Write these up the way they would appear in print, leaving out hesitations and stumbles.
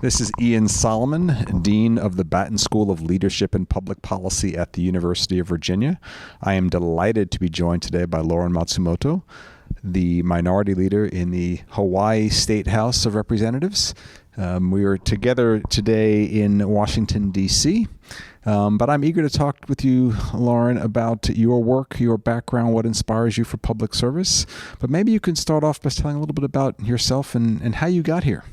This is Ian Solomon, Dean of the Batten School of Leadership and Public Policy at the University of Virginia. I am delighted to be joined today by Lauren Matsumoto, the minority leader in the Hawaii State House of Representatives. We are together today in Washington, D.C., but I'm eager to talk with you, Lauren, about your work, your background, what inspires you for public service. But maybe you can start off by telling a little bit about yourself and how you got here.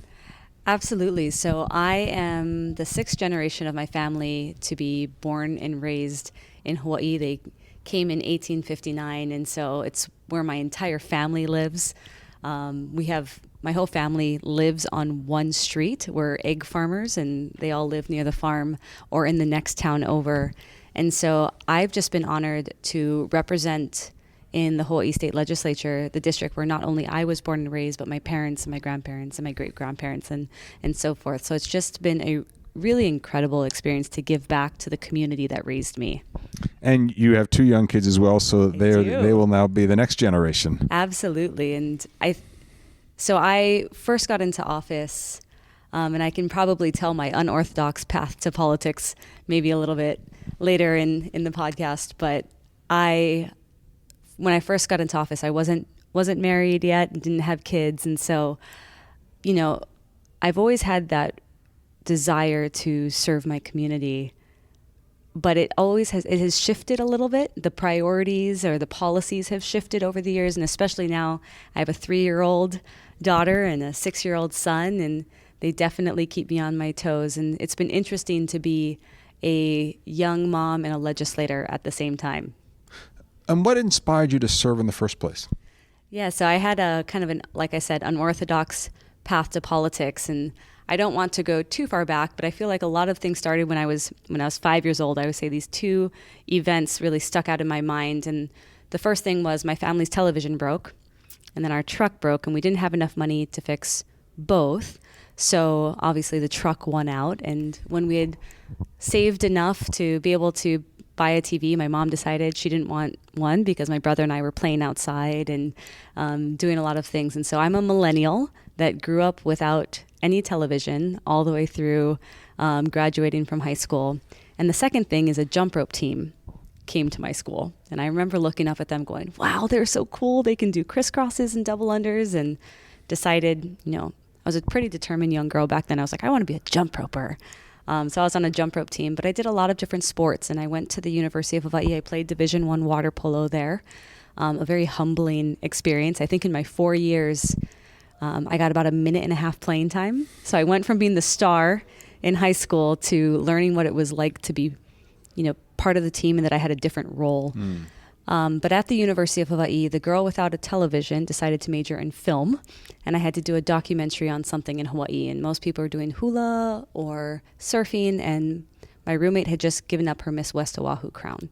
Absolutely. So I am the sixth generation of my family to be born and raised in Hawaii. They came in 1859, and so it's where my entire family lives. My whole family lives on one street. We're egg farmers, and they all live near the farm or in the next town over. And so I've just been honored to represent in the Hawaii State Legislature, the district where not only I was born and raised, but my parents and my grandparents and my great-grandparents and so forth. So it's just been a really incredible experience to give back to the community that raised me. And you have two young kids as well, so they will now be the next generation. Absolutely. And So I first got into office, and I can probably tell my unorthodox path to politics maybe a little bit later in the podcast, but when I first got into office, I wasn't married yet and didn't have kids. And so, I've always had that desire to serve my community, but it has shifted a little bit. The priorities or the policies have shifted over the years. And especially now I have a 3-year-old daughter and a 6-year-old son, and they definitely keep me on my toes. And it's been interesting to be a young mom and a legislator at the same time. And what inspired you to serve in the first place? Yeah, so I had a kind of like I said, unorthodox path to politics, and I don't want to go too far back, but I feel like a lot of things started when I was 5 years old. I would say these two events really stuck out in my mind, and the first thing was my family's television broke, and then our truck broke, and we didn't have enough money to fix both. So obviously the truck won out, and when we had saved enough to be able to buy a TV, my mom decided she didn't want one because my brother and I were playing outside and doing a lot of things. And so I'm a millennial that grew up without any television all the way through graduating from high school. And the second thing is a jump rope team came to my school. And I remember looking up at them going, wow, they're so cool. They can do crisscrosses and double unders, and decided, I was a pretty determined young girl back then. I was like, I want to be a jump roper. So I was on a jump rope team, but I did a lot of different sports, and I went to the University of Hawaii. I played Division I water polo there, a very humbling experience. I think in my 4 years, I got about 1.5 minutes playing time. So I went from being the star in high school to learning what it was like to be, part of the team, and that I had a different role. But at the University of Hawaii, the girl without a television decided to major in film, and I had to do a documentary on something in Hawaii. And most people were doing hula or surfing, and my roommate had just given up her Miss West Oahu crown.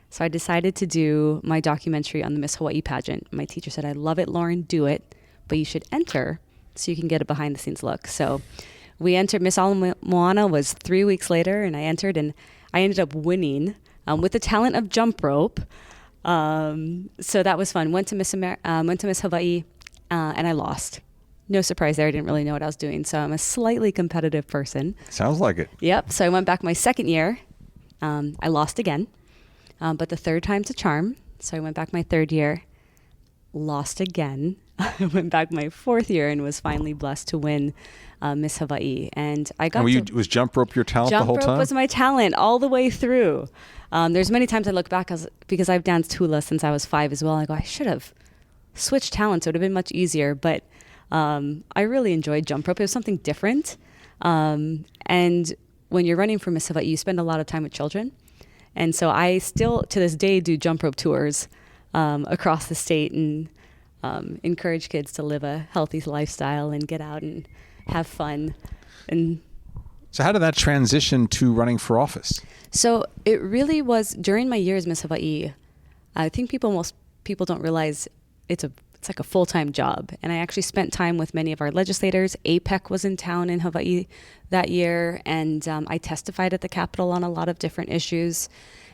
So I decided to do my documentary on the Miss Hawaii pageant. My teacher said, I love it, Lauren, do it, but you should enter so you can get a behind-the-scenes look. So we entered. Miss Moana was 3 weeks later, and I entered, and I ended up winning with the talent of jump rope. So that was fun. Went to Miss Hawaii, and I lost. No surprise there. I didn't really know what I was doing. So I'm a slightly competitive person. Sounds like it. Yep. So I went back my second year. I lost again, but the third time's a charm. So I went back my third year, lost again. I went back my fourth year and was finally blessed to win Miss Hawaii. And I got was jump rope your talent the whole time? Jump rope was my talent all the way through. There's many times I look back because I've danced hula since I was 5 as well. I go, I should have switched talents. It would have been much easier. But I really enjoyed jump rope. It was something different. And when you're running for Miss Hawaii, you spend a lot of time with children. And so I still, to this day, do jump rope tours across the state and encourage kids to live a healthy lifestyle and get out and have fun. And so how did that transition to running for office? So it really was during my years Miss Hawaii. I think most people don't realize it's like a full-time job. And I actually spent time with many of our legislators. APEC was in town in Hawaii that year, and I testified at the Capitol on a lot of different issues.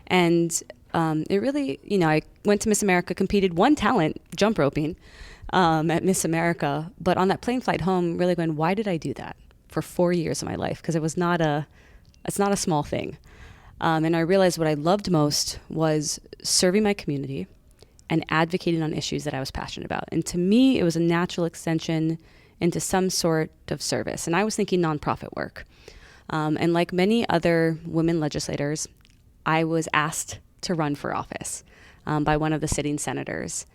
And it really, I went to Miss America, competed, won talent, jump roping at Miss America. But on that plane flight home, really going, why did I do that? for 4 years of my life because it's not a small thing. And I realized what I loved most was serving my community and advocating on issues that I was passionate about. And to me, it was a natural extension into some sort of service. And I was thinking nonprofit work. And like many other women legislators, I was asked to run for office by one of the sitting senators.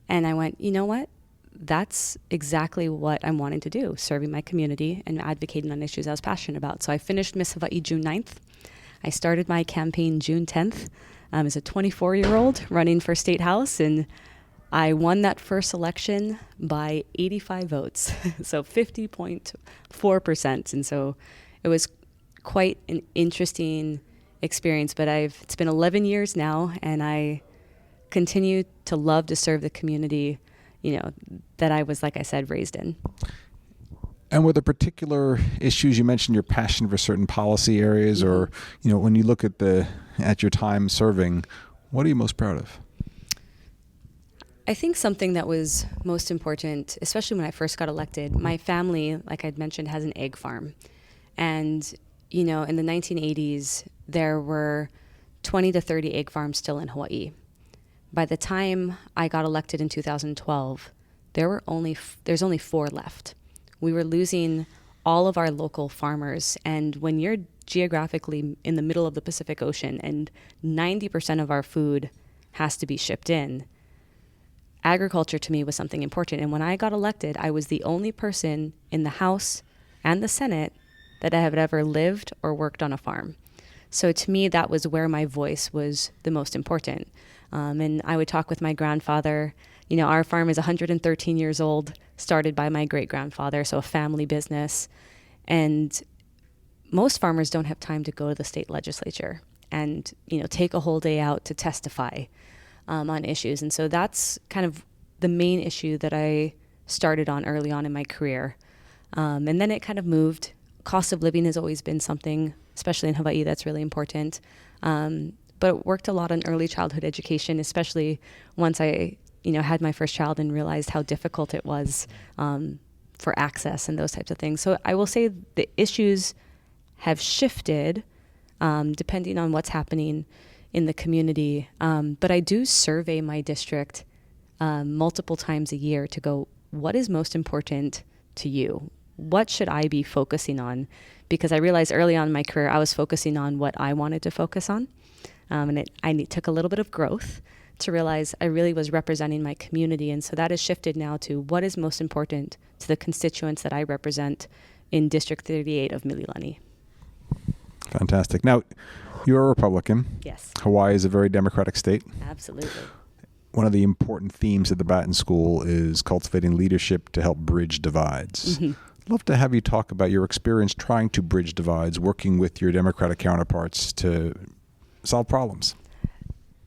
And I went, you know what? That's exactly what I'm wanting to do, serving my community and advocating on issues I was passionate about. So I finished Miss Hawaii June 9th. I started my campaign June 10th as a 24-year-old running for State House, and I won that first election by 85 votes, so 50.4%. And so it was quite an interesting experience, but it's been 11 years now, and I continue to love to serve the community, that I was, like I said, raised in. And were there particular issues? You mentioned your passion for certain policy areas, or when you look at your time serving, what are you most proud of? I think something that was most important, especially when I first got elected, my family, like I'd mentioned, has an egg farm. And, in the 1980s, there were 20 to 30 egg farms still in Hawaii. By the time I got elected in 2012, there's only 4 left. We were losing all of our local farmers. And when you're geographically in the middle of the Pacific Ocean and 90% of our food has to be shipped in, agriculture to me was something important. And when I got elected, I was the only person in the House and the Senate that had ever lived or worked on a farm. So to me, that was where my voice was the most important. And I would talk with my grandfather. Our farm is 113 years old, started by my great-grandfather, so a family business. And most farmers don't have time to go to the state legislature and, take a whole day out to testify on issues. And so that's kind of the main issue that I started on early on in my career. And then it kind of moved. Cost of living has always been something, especially in Hawaii, that's really important. But worked a lot on early childhood education, especially once I had my first child and realized how difficult it was for access and those types of things. So I will say the issues have shifted depending on what's happening in the community. But I do survey my district multiple times a year to go, what is most important to you? What should I be focusing on? Because I realized early on in my career, I was focusing on what I wanted to focus on. And I took a little bit of growth to realize I really was representing my community. And so that has shifted now to what is most important to the constituents that I represent in District 38 of Mililani. Fantastic. Now, you're a Republican. Yes. Hawaii is a very democratic state. Absolutely. One of the important themes at the Batten School is cultivating leadership to help bridge divides. Mm-hmm. I'd love to have you talk about your experience trying to bridge divides, working with your Democratic counterparts to solve problems.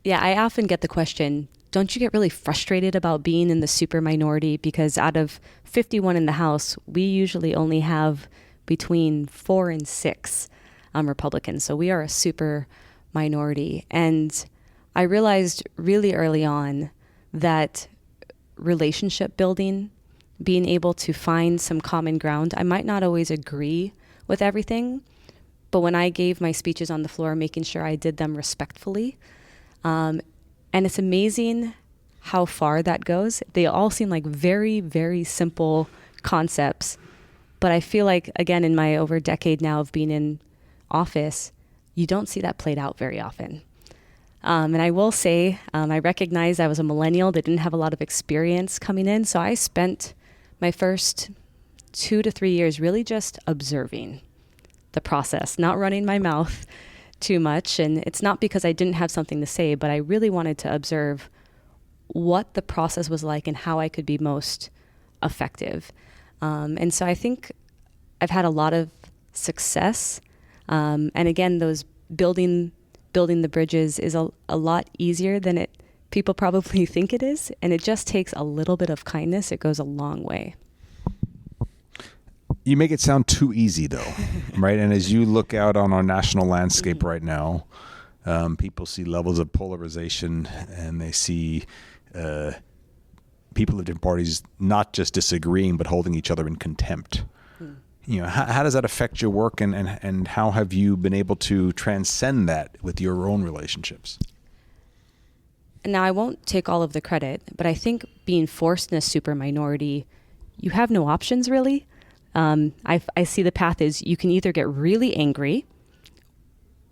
Yeah, I often get the question, don't you get really frustrated about being in the super minority? Because out of 51 in the House, we usually only have between 4 and 6 Republicans. So we are a super minority. And I realized really early on that relationship building, being able to find some common ground, I might not always agree with everything, but when I gave my speeches on the floor, making sure I did them respectfully. And it's amazing how far that goes. They all seem like very, very simple concepts. But I feel like, again, in my over decade now of being in office, you don't see that played out very often. And I will say, I recognize I was a millennial that didn't have a lot of experience coming in. So I spent my first 2 to 3 years really just observing the process, not running my mouth too much. And it's not because I didn't have something to say, but I really wanted to observe what the process was like and how I could be most effective. And so I think I've had a lot of success. And again, those building the bridges is a lot easier than people probably think it is. And it just takes a little bit of kindness. It goes a long way. You make it sound too easy, though, right? And as you look out on our national landscape right now, people see levels of polarization, and they see people of different parties not just disagreeing, but holding each other in contempt. how does that affect your work, and how have you been able to transcend that with your own relationships? Now, I won't take all of the credit, but I think being forced in a super minority, you have no options really. I see the path is you can either get really angry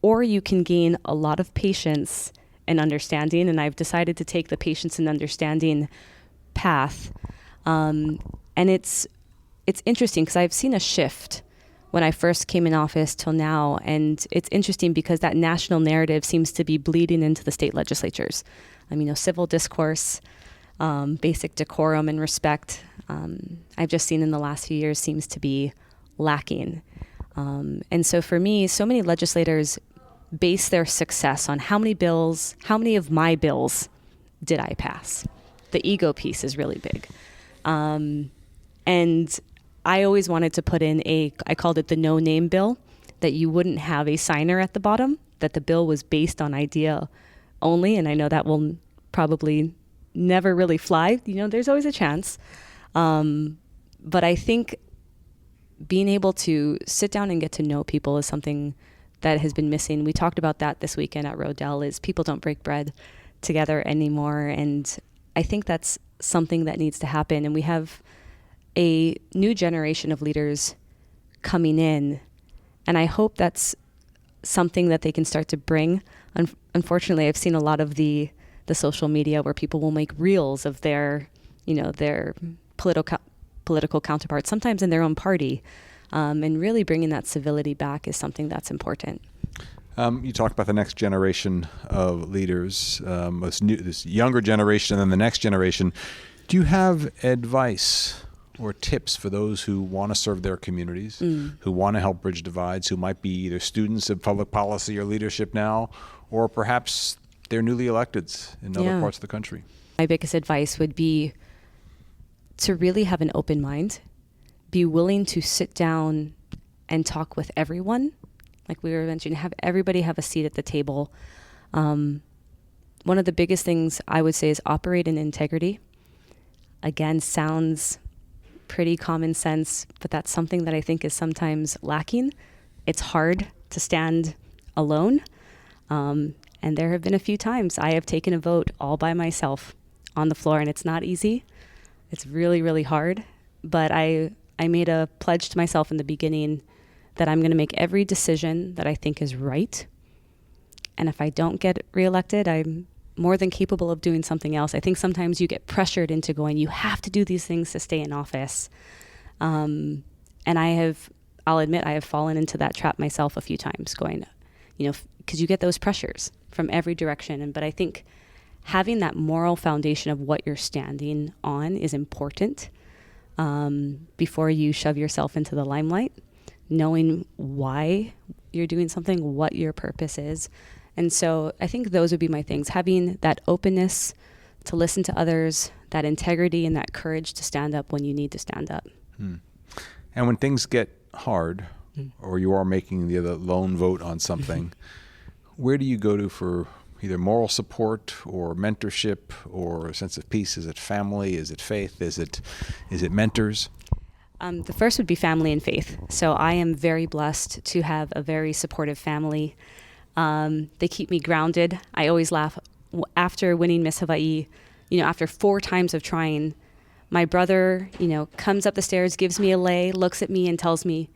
or you can gain a lot of patience and understanding. And I've decided to take the patience and understanding path. And it's interesting because I've seen a shift when I first came in office till now. And it's interesting because that national narrative seems to be bleeding into the state legislatures. Civil discourse, basic decorum and respect, I've just seen in the last few years seems to be lacking. And so for me, so many legislators base their success on how many of my bills did I pass? The ego piece is really big. And I always wanted to put in I called it the no-name bill, that you wouldn't have a signer at the bottom, that the bill was based on idea only. And I know that will probably never really fly. There's always a chance. But I think being able to sit down and get to know people is something that has been missing. We talked about that this weekend at Rodel, is people don't break bread together anymore. And I think that's something that needs to happen. And we have a new generation of leaders coming in. And I hope that's something that they can start to bring. Unfortunately, I've seen a lot of the social media where people will make reels of their political counterparts, sometimes in their own party. And really bringing that civility back is something that's important. You talked about the next generation of leaders, this younger generation and then the next generation. Do you have advice or tips for those who want to serve their communities, who want to help bridge divides, who might be either students of public policy or leadership now, or perhaps they're newly electeds in other parts of the country? My biggest advice would be to really have an open mind, be willing to sit down and talk with everyone. Like we were mentioning, have everybody have a seat at the table. One of the biggest things I would say is operate in integrity. Again, sounds pretty common sense, but that's something that I think is sometimes lacking. It's hard to stand alone. And there have been a few times I have taken a vote all by myself on the floor, and it's not easy. It's really, really hard. But I made a pledge to myself in the beginning that I'm going to make every decision that I think is right. And if I don't get reelected, I'm more than capable of doing something else. I think sometimes you get pressured into going, you have to do these things to stay in office. And I'll admit, I have fallen into that trap myself a few times, going, because you get those pressures from every direction. But I think having that moral foundation of what you're standing on is important before you shove yourself into the limelight, knowing why you're doing something, what your purpose is. And so I think those would be my things, having that openness to listen to others, that integrity and that courage to stand up when you need to stand up. And when things get hard, or you are making the other lone vote on something, where do you go to for either moral support or mentorship or a sense of peace? Is it family? Is it faith? Is it mentors? The first would be family and faith. So I am very blessed to have a very supportive family. They keep me grounded. I always laugh. After winning Miss Hawaii, after 4 times of trying, my brother, comes up the stairs, gives me a lei, looks at me and tells me,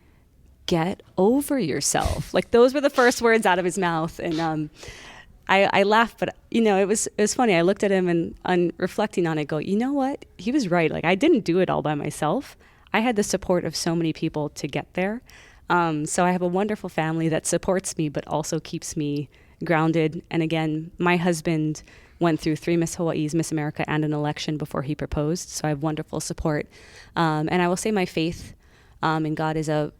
"Get over yourself." Like those were the first words out of his mouth. And I laughed, but it was funny. I looked at him and reflecting on it, go, you know what? He was right. Like I didn't do it all by myself. I had the support of so many people to get there. So I have a wonderful family that supports me, but also keeps me grounded. And again, my husband went through 3 Miss Hawaii's, Miss America, and an election before he proposed. So I have wonderful support. And I will say my faith in God is a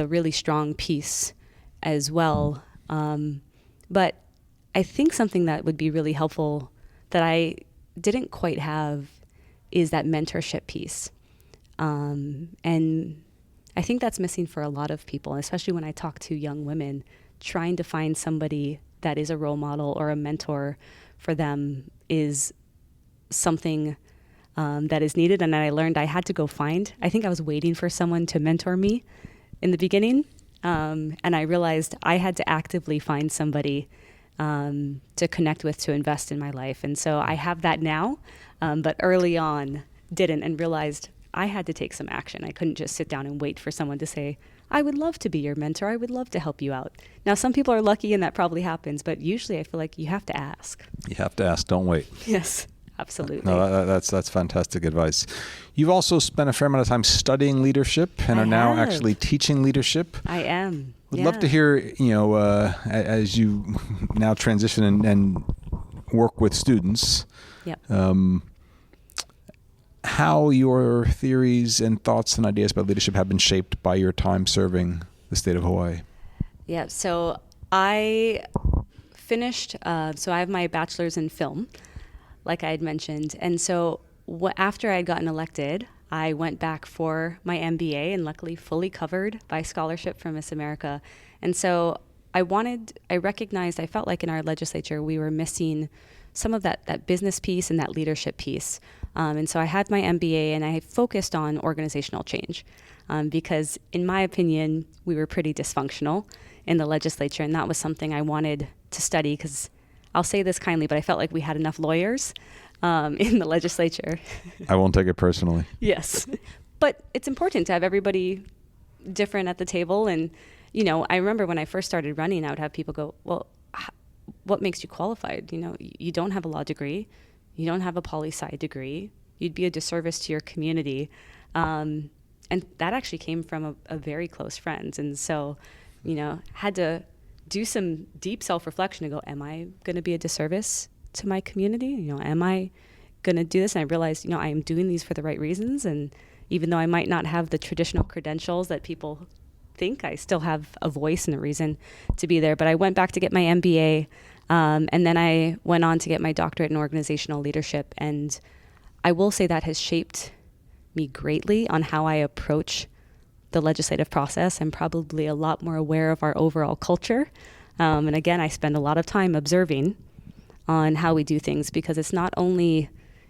really strong piece as well. But I think something that would be really helpful that I didn't quite have is that mentorship piece. And I think that's missing for a lot of people, especially when I talk to young women, trying to find somebody that is a role model or a mentor for them is something that is needed. And I learned I had to go find. I think I was waiting for someone to mentor me in the beginning. And I realized I had to actively find somebody to connect with, to invest in my life. And so I have that now, but early on didn't, and realized I had to take some action. I couldn't just sit down and wait for someone to say, I would love to be your mentor. I would love to help you out. Now, some people are lucky and that probably happens, but usually I feel like you have to ask. You have to ask, don't wait. Yes, absolutely. No, that's fantastic advice. You've also spent a fair amount of time studying leadership and are now actually teaching leadership. I am. Would love to hear, as you now transition and work with students, Yep. How your theories and thoughts and ideas about leadership have been shaped by your time serving the state of Hawaii. Yeah, so I finished, so I have my bachelor's in film, like I had mentioned. And so after I had gotten elected, I went back for my MBA, and luckily fully covered by scholarship from Miss America. And so I recognized, I felt like in our legislature, we were missing some of that business piece and that leadership piece. And so I had my MBA and I focused on organizational change because in my opinion, we were pretty dysfunctional in the legislature. And that was something I wanted to study because I'll say this kindly, but I felt like we had enough lawyers in the legislature. I won't take it personally. Yes. But it's important to have everybody different at the table. And, I remember when I first started running, I would have people go, well, what makes you qualified? You don't have a law degree. You don't have a poli-sci degree. You'd be a disservice to your community. And that actually came from a very close friend. And so, had to do some deep self-reflection and go, am I going to be a disservice to my community? Am I going to do this? And I realized, I am doing these for the right reasons. And even though I might not have the traditional credentials that people think, I still have a voice and a reason to be there. But I went back to get my MBA, and then I went on to get my doctorate in organizational leadership. And I will say that has shaped me greatly on how I approach the legislative process. I'm probably a lot more aware of our overall culture. And again, I spend a lot of time observing on how we do things because it's not only,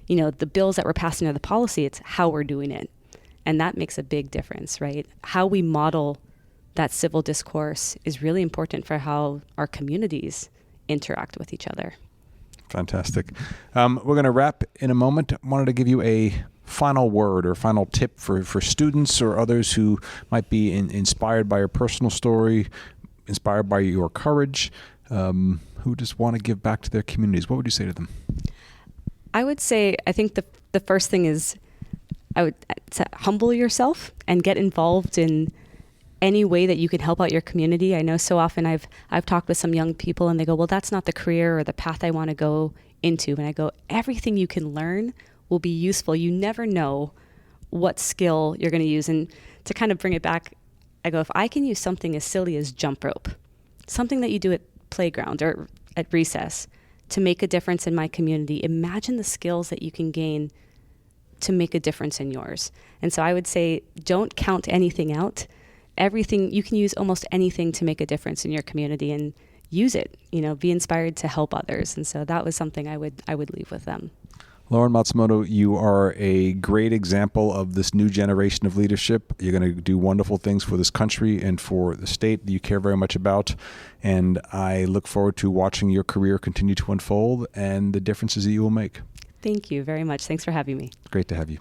the bills that we're passing or the policy, it's how we're doing it. And that makes a big difference, right? How we model that civil discourse is really important for how our communities interact with each other. Fantastic. We're going to wrap in a moment. I wanted to give you a final word or final tip for students or others who might be inspired by your personal story, inspired by your courage, who just want to give back to their communities. What would you say to them? I would say, I think the first thing is I would say humble yourself and get involved in any way that you can help out your community. I know so often I've talked with some young people and they go, well, that's not the career or the path I want to go into. And I go, everything you can learn will be useful. You never know what skill you're going to use. And to kind of bring it back, I go, if I can use something as silly as jump rope, something that you do at playground or at recess to make a difference in my community, imagine the skills that you can gain to make a difference in yours. And so I would say, don't count anything out. Everything, you can use almost anything to make a difference in your community and use it, be inspired to help others. And so that was something I would leave with them. Lauren Matsumoto, you are a great example of this new generation of leadership. You're going to do wonderful things for this country and for the state that you care very much about. And I look forward to watching your career continue to unfold and the differences that you will make. Thank you very much. Thanks for having me. Great to have you.